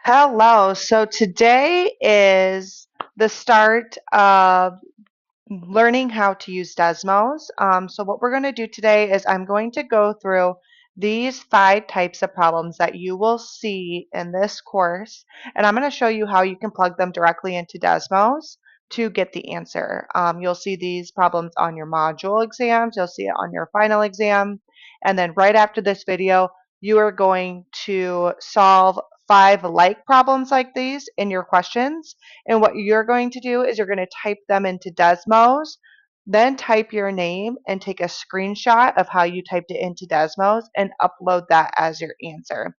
Hello. So today is the start of learning how to use Desmos. So what we're going to do today is I'm going to go through these 5 types of problems that you will see in this course, and I'm going to show you how you can plug them directly into Desmos to get the answer. You'll see these problems on your module exams, you'll see it on your final exam, and then right after this video, you are going to solve 5 like problems like these in your questions. And what you're going to do is you're going to type them into Desmos, then type your name and take a screenshot of how you typed it into Desmos and upload that as your answer.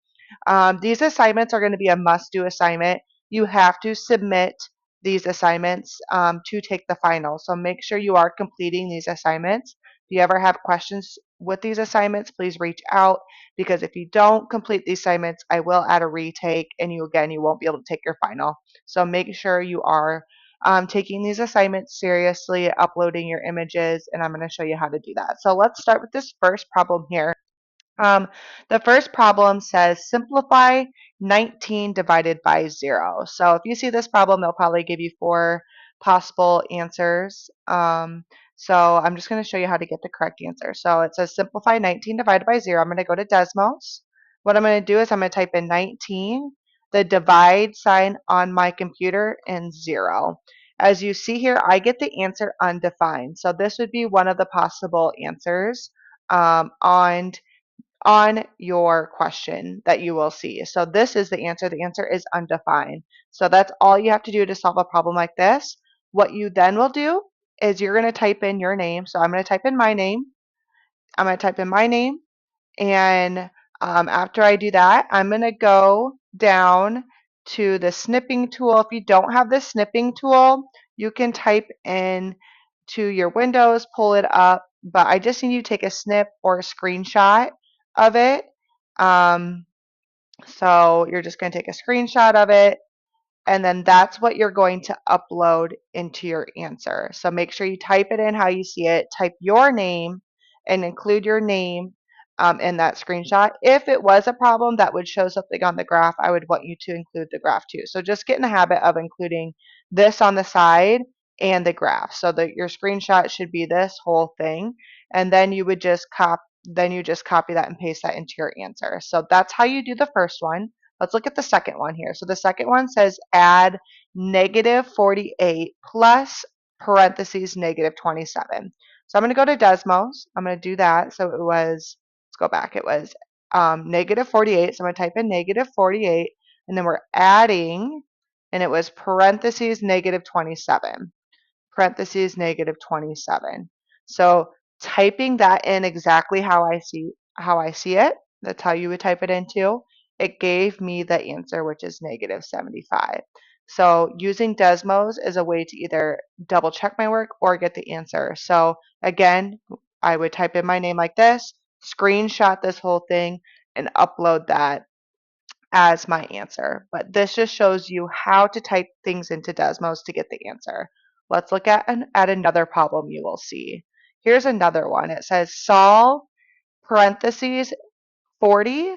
These assignments are going to be a must-do assignment. You have to submit these assignments to take the final. So make sure you are completing these assignments. If you ever have questions with these assignments, please reach out, because if you don't complete these assignments, I will add a retake, and you won't be able to take your final. So make sure you are taking these assignments seriously, uploading your images, and I'm going to show you how to do that. So let's start with this first problem here. Um, the first problem says simplify 19 divided by 0. So if you see this problem, they'll probably give you 4 possible answers. So I'm just going to show you how to get the correct answer. So it says simplify 19 divided by 0. I'm going to go to Desmos. What I'm going to do is I'm going to type in 19, the divide sign on my computer, and 0. As you see here, I get the answer undefined. So this would be one of the possible answers on your question that you will see. So this is the answer. The answer is undefined. So that's all you have to do to solve a problem like this. What you then will do is you're going to type in your name. So I'm going to type in my name. I'm going to type in my name. And after I do that, I'm going to go down to the snipping tool. If you don't have the snipping tool, you can type in to your Windows, pull it up, but I just need you to take a snip or a screenshot of it. Um, so you're just going to take a screenshot of it, and then that's what you're going to upload into your answer. So make sure you type it in how you see it, type your name and include your name in that screenshot. If it was a problem that would show something on the graph, I would want you to include the graph too. So just get in the habit of including this on the side and the graph, so that your screenshot should be this whole thing, and then you would just copy that and paste that into your answer. So that's how you do the first one. Let's look at the second one here. So the second one says add negative 48 plus parentheses negative 27. So I'm going to go to Desmos. I'm going to do that. So it was, let's go back. It was negative 48. So I'm going to type in negative 48, and then we're adding, and it was parentheses negative 27. Parentheses negative 27. So typing that in exactly how I see it, that's how you would type it into. It gave me the answer, which is negative 75. So using Desmos is a way to either double check my work or get the answer. So again, I would type in my name like this, screenshot this whole thing, and upload that as my answer. But this just shows you how to type things into Desmos to get the answer. Let's look at another problem you will see. Here's another one. It says solve parentheses 40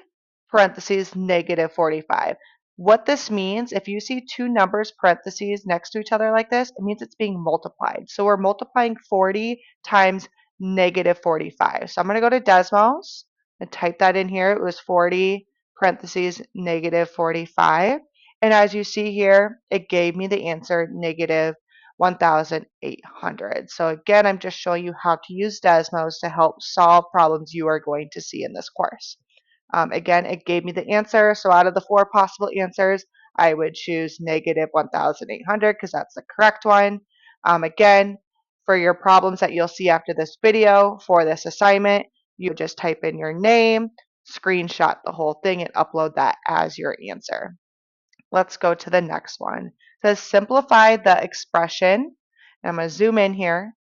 parentheses negative 45. What this means, if you see 2 numbers parentheses next to each other like this, it means it's being multiplied. So we're multiplying 40 times negative 45. So I'm going to go to Desmos and type that in here. It was 40 parentheses negative 45. And as you see here, it gave me the answer negative 1,800. So again, I'm just showing you how to use Desmos to help solve problems you are going to see in this course. Again, it gave me the answer. So out of the 4 possible answers, I would choose negative 1,800 because that's the correct one. Again, for your problems that you'll see after this video for this assignment, you just type in your name, screenshot the whole thing, and upload that as your answer. Let's go to the next one. It says simplify the expression. I'm going to zoom in here.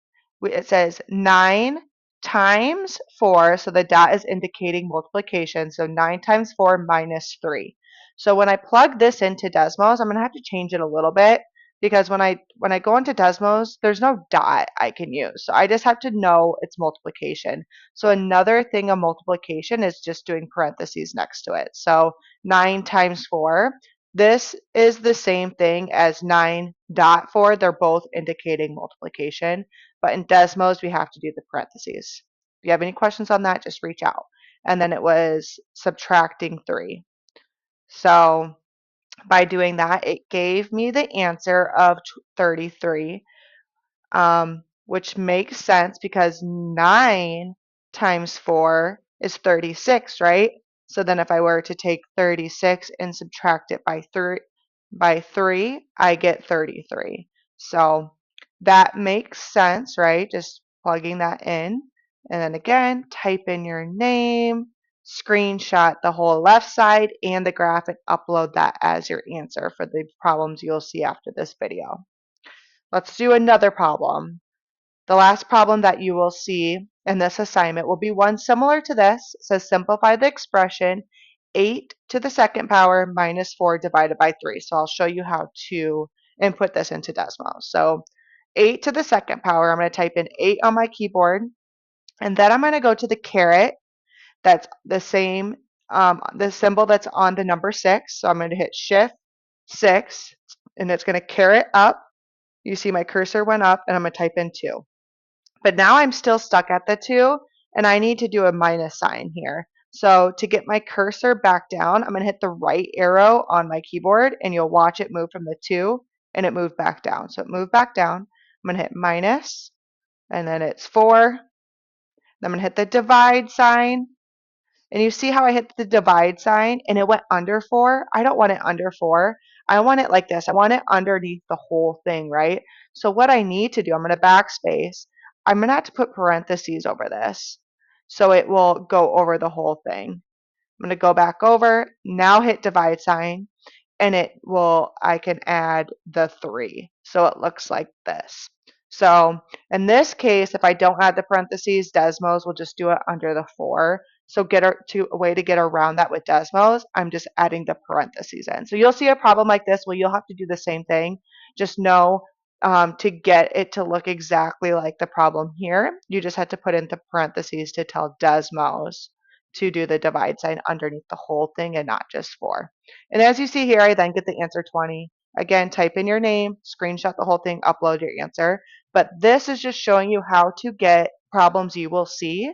It says 9 times 4, so the dot is indicating multiplication, so 9 times 4 minus 3. So when I plug this into Desmos, I'm going to have to change it a little bit, because when I go into Desmos, there's no dot I can use. So I just have to know it's multiplication. So another thing of multiplication is just doing parentheses next to it. So 9 times 4, This is the same thing as 9.4. They're both indicating multiplication, but in Desmos, we have to do the parentheses. If you have any questions on that, just reach out. And then it was subtracting 3. So by doing that, it gave me the answer of 33, which makes sense because 9 times 4 is 36, right? So then if I were to take 36 and subtract it by 3, I get 33. So that makes sense, right? Just plugging that in. And then again, type in your name, screenshot the whole left side and the graph and upload that as your answer for the problems you'll see after this video. Let's do another problem. The last problem that you will see in this assignment will be one similar to this. It says simplify the expression 8 to the second power minus 4 divided by 3. So I'll show you how to input this into Desmos. So 8 to the second power, I'm going to type in 8 on my keyboard, and then I'm going to go to the caret. That's the same, the symbol that's on the number 6. So I'm going to hit Shift 6, and it's going to caret up. You see my cursor went up, and I'm going to type in 2. But now I'm still stuck at the 2, and I need to do a minus sign here. So to get my cursor back down, I'm going to hit the right arrow on my keyboard, and you'll watch it move from the 2, and it moved back down. So it moved back down. I'm going to hit minus, and then it's 4. Then I'm going to hit the divide sign. And you see how I hit the divide sign and it went under 4? I don't want it under 4. I want it like this. I want it underneath the whole thing, right? So what I need to do, I'm going to backspace. I'm going to have to put parentheses over this so it will go over the whole thing. I'm going to go back over, now hit divide sign, and I can add the 3. So it looks like this. So in this case, if I don't add the parentheses, Desmos will just do it under the 4. So a way to get around that with Desmos, I'm just adding the parentheses in. So you'll see a problem like this where you'll have to do the same thing. Just know to get it to look exactly like the problem here, you just had to put in the parentheses to tell Desmos to do the divide sign underneath the whole thing and not just 4. And as you see here, I then get the answer 20. Again, type in your name, screenshot the whole thing, upload your answer. But this is just showing you how to get problems you will see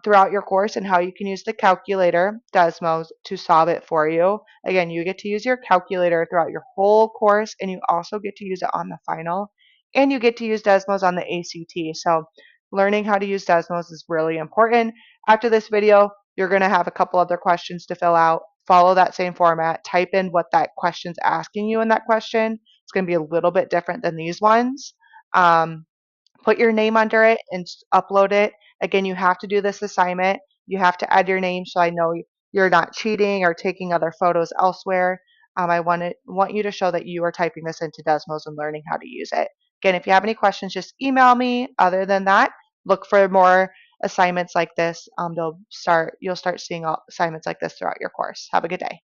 throughout your course and how you can use the calculator, Desmos, to solve it for you. Again, you get to use your calculator throughout your whole course, and you also get to use it on the final, and you get to use Desmos on the ACT. So learning how to use Desmos is really important. After this video, you're going to have a couple other questions to fill out. Follow that same format. Type in what that question's asking you in that question. It's going to be a little bit different than these ones. Put your name under it and upload it. Again, you have to do this assignment. You have to add your name so I know you're not cheating or taking other photos elsewhere. I want you to show that you are typing this into Desmos and learning how to use it. Again, if you have any questions, just email me. Other than that, look for more assignments like this. You'll start seeing assignments like this throughout your course. Have a good day.